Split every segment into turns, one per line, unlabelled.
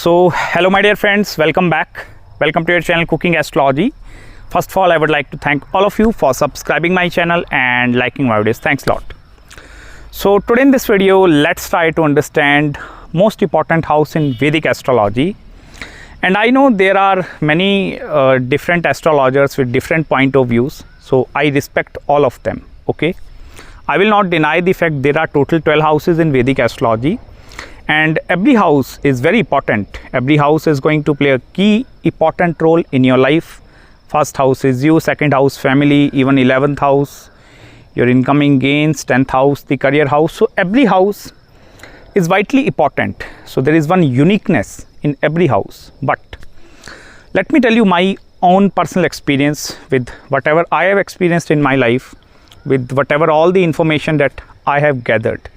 Hello my dear friends, welcome back. Welcome to your channel Cooking Astrology. First of all, I would like to thank all of you for subscribing my channel and liking my videos. Thanks a lot. So today in this video, let's try to understand most important house in Vedic Astrology. And I know there are many different astrologers with different point of views. So I respect all of them, okay. I will not deny the fact there are total 12 houses in Vedic Astrology. And every house is very important. Every house is going to play a key important role in your life. First house is you, second house family, even 11th house, your incoming gains, 10th house, the career house. So every house is vitally important. So there is one uniqueness in every house. But let me tell you my own personal experience with whatever I have experienced in my life, with whatever all the information that I have gathered.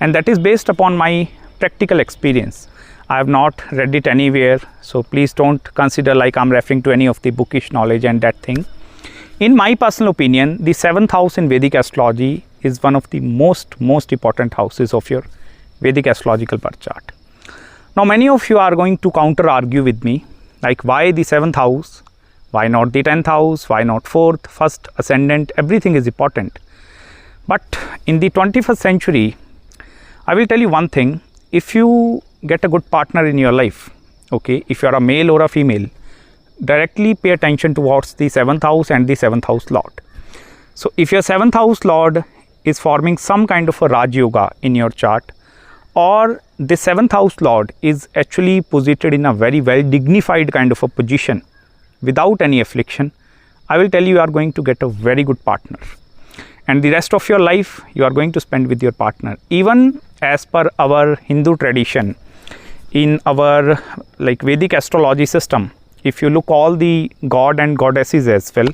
And that is based upon my practical experience. I have not read it anywhere, so please don't consider like I'm referring to any of the bookish knowledge and that thing. In my personal opinion, the 7th house in Vedic Astrology is one of the most important houses of your Vedic astrological birth chart. Now many of you are going to counter argue with me, like why the 7th house, why not the 10th house, why not 4th, 1st, ascendant, everything is important. But in the 21st century, I will tell you one thing. If you get a good partner in your life, okay, if you are a male or a female, directly pay attention towards the 7th house and the 7th house lord. So if your 7th house lord is forming some kind of a Raj Yoga in your chart, or the 7th house lord is actually posited in a very well dignified kind of a position without any affliction, I will tell you, you are going to get a very good partner. And the rest of your life you are going to spend with your partner. Even as per our Hindu tradition, in our like Vedic astrology system, if you look all the god and goddesses as well,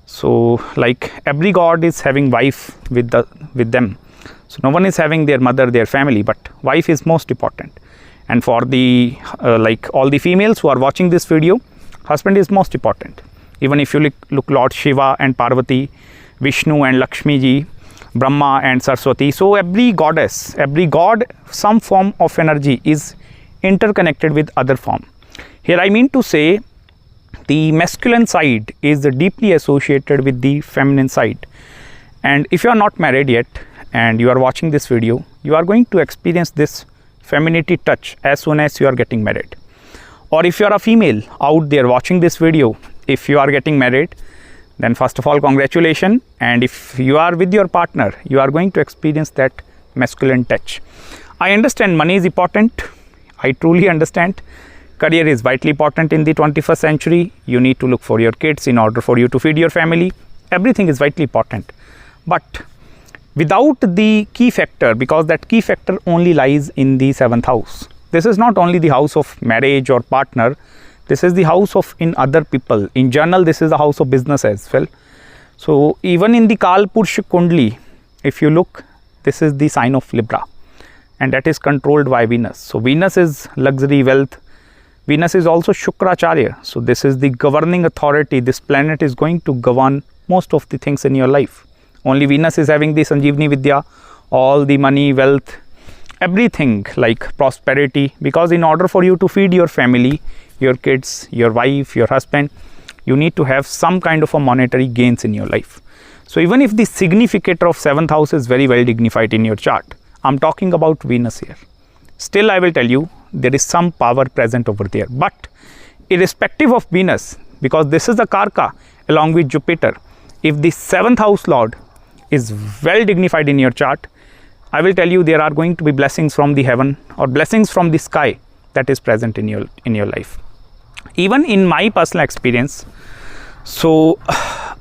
so like every god is having wife with them. So no one is having their mother, their family, but wife is most important. And for the like all the females who are watching this video, husband is most important. Even if you look Lord Shiva and Parvati, Vishnu and Lakshmi ji, Brahma and Saraswati. So every goddess, every god, some form of energy is interconnected with other form. Here I mean to say the masculine side is deeply associated with the feminine side. And if you are not married yet and you are watching this video, you are going to experience this femininity touch as soon as you are getting married. Or if you are a female out there watching this video, if you are getting married, then first of all, congratulations. And if you are with your partner, you are going to experience that masculine touch. I understand money is important. I truly understand. Career is vitally important in the 21st century. You need to look for your kids in order for you to feed your family. Everything is vitally important. But without the key factor, because that key factor only lies in the 7th house. This is not only the house of marriage or partner. This is the house of in other people. In general, this is the house of business as well. So even in the Kal Purusha Kundli, if you look, this is the sign of Libra, and that is controlled by Venus. So Venus is luxury, wealth. Venus is also Shukracharya. So this is the governing authority. This planet is going to govern most of the things in your life. Only Venus is having the Sanjeevani Vidya, all the money, wealth, everything like prosperity. Because in order for you to feed your family, your kids, your wife, your husband, you need to have some kind of a monetary gains in your life. So even if the significator of 7th house is very well dignified in your chart, I'm talking about Venus here. Still I will tell you, there is some power present over there. But irrespective of Venus, because this is the Karka along with Jupiter, if the 7th house lord is well dignified in your chart, I will tell you there are going to be blessings from the heaven or blessings from the sky that is present in your life. Even in my personal experience, so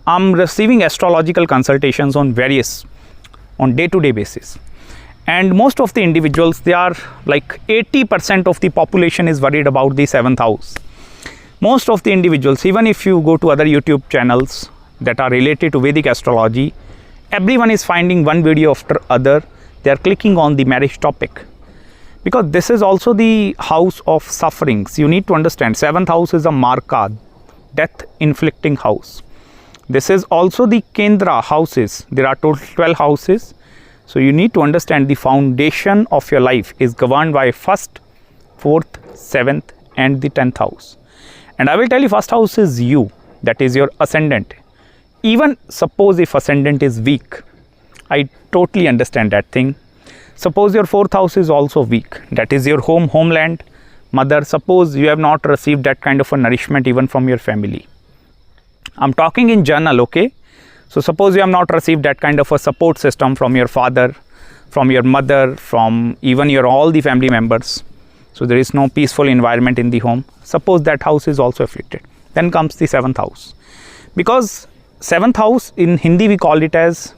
I'm receiving astrological consultations on day-to-day basis. And most of the individuals, they are like 80% of the population is worried about the 7th house. Most of the individuals, even if you go to other YouTube channels that are related to Vedic astrology, everyone is finding one video after other. They are clicking on the marriage topic. Because this is also the house of sufferings. You need to understand 7th house is a Marka, death inflicting house. This is also the Kendra houses. There are total 12 houses. So you need to understand the foundation of your life is governed by 1st, 4th, 7th and the 10th house. And I will tell you, first house is you, that is your ascendant. Even suppose if ascendant is weak, I totally understand that thing. Suppose your 4th house is also weak, that is your home, homeland, mother. Suppose you have not received that kind of a nourishment even from your family. I'm talking in general, okay? So suppose you have not received that kind of a support system from your father, from your mother, from even your all the family members. So there is no peaceful environment in the home. Suppose that house is also afflicted. Then comes the 7th house. Because 7th house in Hindi we call it as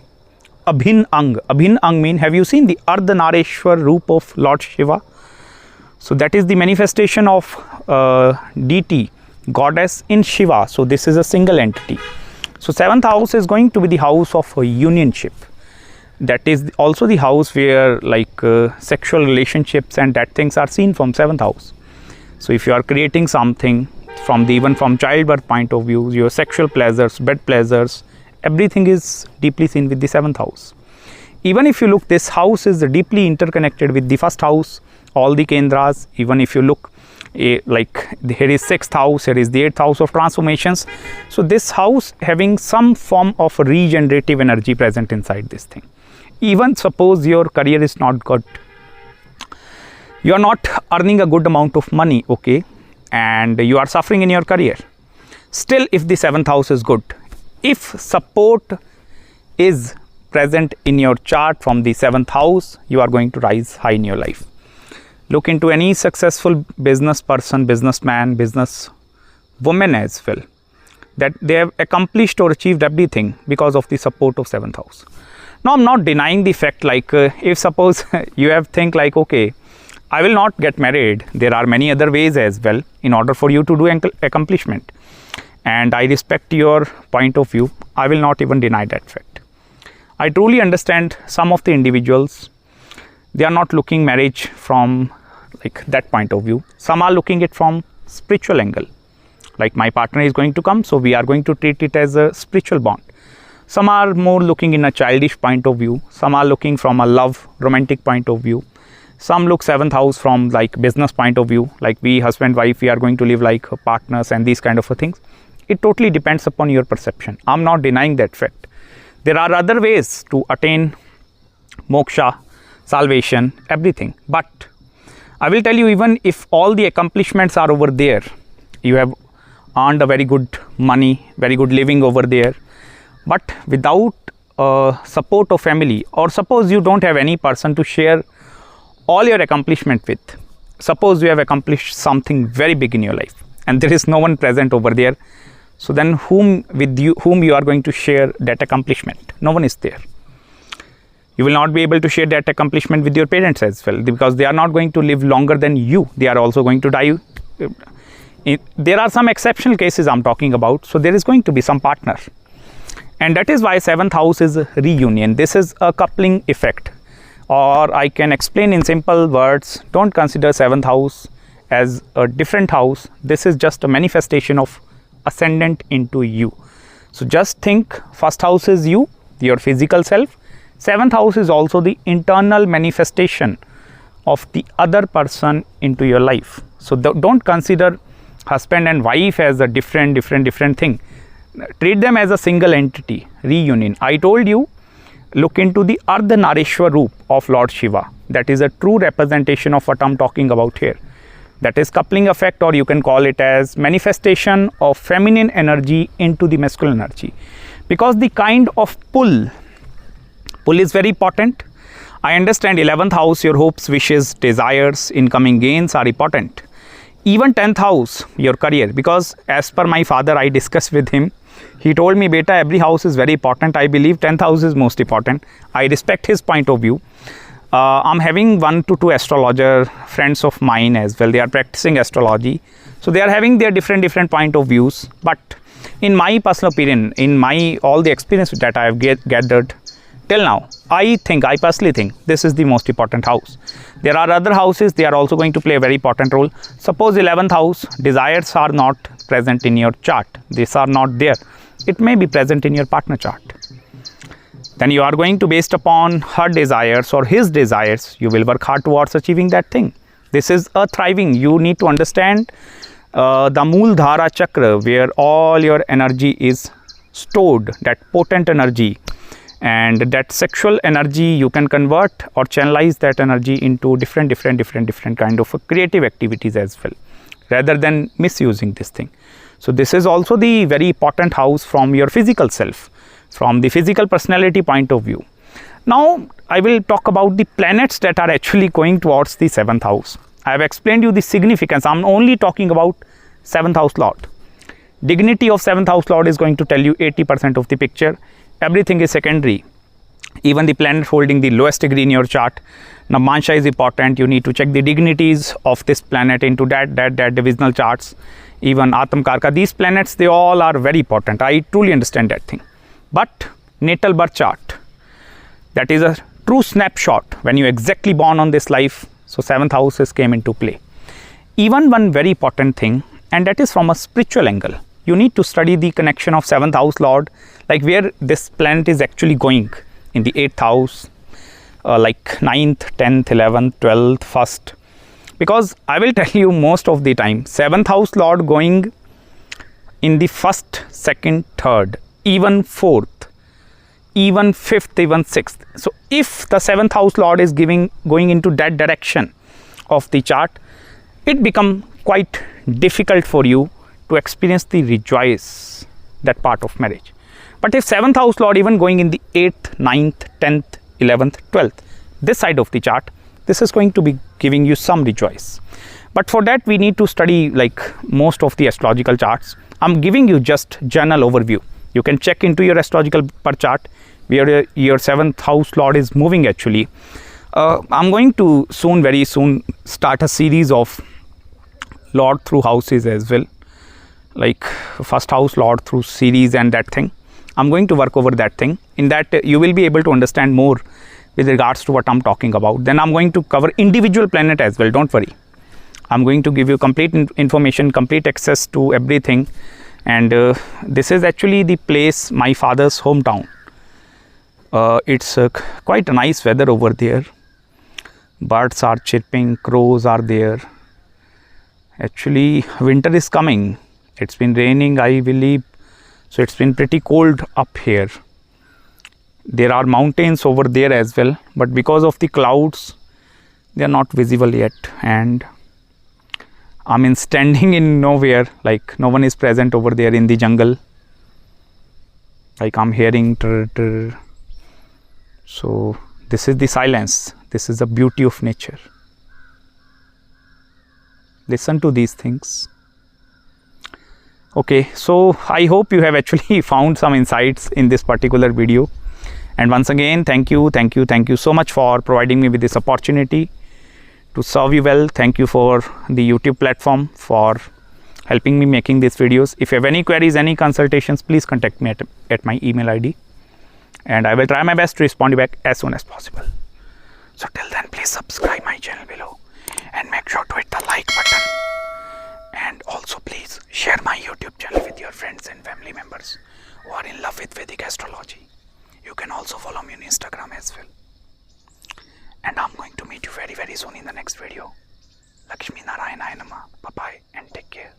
Abhin Ang. Abhin Ang mean, have you seen the Ardhanareshwar Roop of Lord Shiva? So that is the manifestation of deity, goddess in Shiva. So this is a single entity. So 7th house is going to be the house of unionship. That is also the house where like sexual relationships and that things are seen from 7th house. So if you are creating something from the even from childbirth point of view, your sexual pleasures, bed pleasures, everything is deeply seen with the 7th house. Even if you look, this house is deeply interconnected with the 1st house, all the kendras. Even if you look, like here is 6th house, here is the 8th house of transformations. So this house having some form of regenerative energy present inside this thing. Even suppose your career is not good, you are not earning a good amount of money, okay, and you are suffering in your career. Still, if the 7th house is good, if support is present in your chart from the 7th house, you are going to rise high in your life. Look into any successful business person, businessman, business woman as well, that they have accomplished or achieved everything because of the support of 7th house. Now, I'm not denying the fact, like if suppose you have think like, okay, I will not get married. There are many other ways as well in order for you to do accomplishment. And I respect your point of view. I will not even deny that fact. I truly understand some of the individuals, they are not looking marriage from like that point of view. Some are looking it from spiritual angle. Like my partner is going to come, so we are going to treat it as a spiritual bond. Some are more looking in a childish point of view. Some are looking from a love, romantic point of view. Some look 7th house from like business point of view, like we husband, wife, we are going to live like partners and these kind of things. It totally depends upon your perception. I'm not denying that fact. There are other ways to attain moksha, salvation, everything. But I will tell you, even if all the accomplishments are over there, you have earned a very good money, very good living over there, but without support of family, or suppose you don't have any person to share all your accomplishment with. Suppose you have accomplished something very big in your life and there is no one present over there. So then whom you are going to share that accomplishment? No one is there. You will not be able to share that accomplishment with your parents as well, because they are not going to live longer than you. They are also going to die. There are some exceptional cases I'm talking about. So there is going to be some partner. And that is why 7th house is reunion. This is a coupling effect. Or I can explain in simple words, don't consider 7th house as a different house. This is just a manifestation of ascendant into you. So just think, 1st house is you, your physical self. 7th house is also the internal manifestation of the other person into your life. So don't consider husband and wife as a different thing. Treat them as a single entity, reunion. I told you, look into the Ardhanareshwar Roop of Lord Shiva. That is a true representation of what I'm talking about here. That is coupling effect, or you can call it as manifestation of feminine energy into the masculine energy. Because the kind of pull is very important. I understand 11th house, your hopes, wishes, desires, incoming gains are important. Even 10th house, your career, because as per my father, I discussed with him. He told me, beta, every house is very important. I believe 10th house is most important. I respect his point of view. I'm having 1 to 2 astrologer friends of mine as well. They are practicing astrology. So they are having their different point of views. But in my personal opinion, in my all the experience that I have gathered till now, I personally think this is the most important house. There are other houses, they are also going to play a very important role. Suppose 11th house, desires are not present in your chart. These are not there. It may be present in your partner chart. Then you are going to, based upon her desires or his desires, you will work hard towards achieving that thing. This is a thriving. You need to understand the Mooladhara chakra, where all your energy is stored, that potent energy, and that sexual energy you can convert or channelize that energy into different kind of creative activities as well, rather than misusing this thing. So this is also the very important house from your physical self, from the physical personality point of view. Now I will talk about the planets that are actually going towards the 7th house. I have explained you the significance. I'm only talking about 7th house lord. Dignity of 7th house lord is going to tell you 80% of the picture. Everything is secondary. Even the planet holding the lowest degree in your chart. Namansha is important. You need to check the dignities of this planet into that divisional charts. Even Atam Karka, these planets, they all are very important. I truly understand that thing. But natal birth chart, that is a true snapshot when you exactly born on this life. So 7th houses came into play. Even one very important thing, and that is from a spiritual angle. You need to study the connection of 7th house lord, like where this planet is actually going in the 8th house, like 9th, 10th, 11th, 12th, 1st. Because I will tell you, most of the time 7th house lord going in the 1st, 2nd, 3rd, even 4th, even 5th, even 6th. So if the 7th house lord is going into that direction of the chart, it become quite difficult for you to experience the rejoice, that part of marriage. But if 7th house lord even going in the 8th, 9th, 10th, 11th, 12th, this side of the chart, this is going to be giving you some rejoice. But for that we need to study like most of the astrological charts. I'm giving you just general overview. You can check into your astrological birth chart where your 7th house lord is moving actually. I'm going to very soon start a series of lord through houses as well, like 1st house lord through series and that thing. I'm going to work over that thing. In that you will be able to understand more with regards to what I'm talking about. Then I'm going to cover individual planet as well. Don't worry. I'm going to give you complete information, complete access to everything. And this is actually the place, my father's hometown. It's quite a nice weather over there. Birds are chirping, crows are there. Actually, winter is coming. It's been raining, I believe. So it's been pretty cold up here. There are mountains over there as well, but because of the clouds, they are not visible yet. And I mean, standing in nowhere, like no one is present over there in the jungle. Like I'm hearing trrr. So this is the silence. This is the beauty of nature. Listen to these things. Okay, so I hope you have actually found some insights in this particular video. And once again, thank you so much for providing me with this opportunity to serve you well. Thank you for the YouTube platform for helping me making these videos. If you have any queries, any consultations, please contact me at my email ID. And I will try my best to respond you back as soon as possible. So till then, please subscribe my channel below and make sure to hit the like button. And also please share my YouTube channel with your friends and family members who are in love with Vedic Astrology. You can also follow me on Instagram as well. And I'm going to meet you very soon in the next video. Lakshmi Narayana Namah. Bye bye and take care.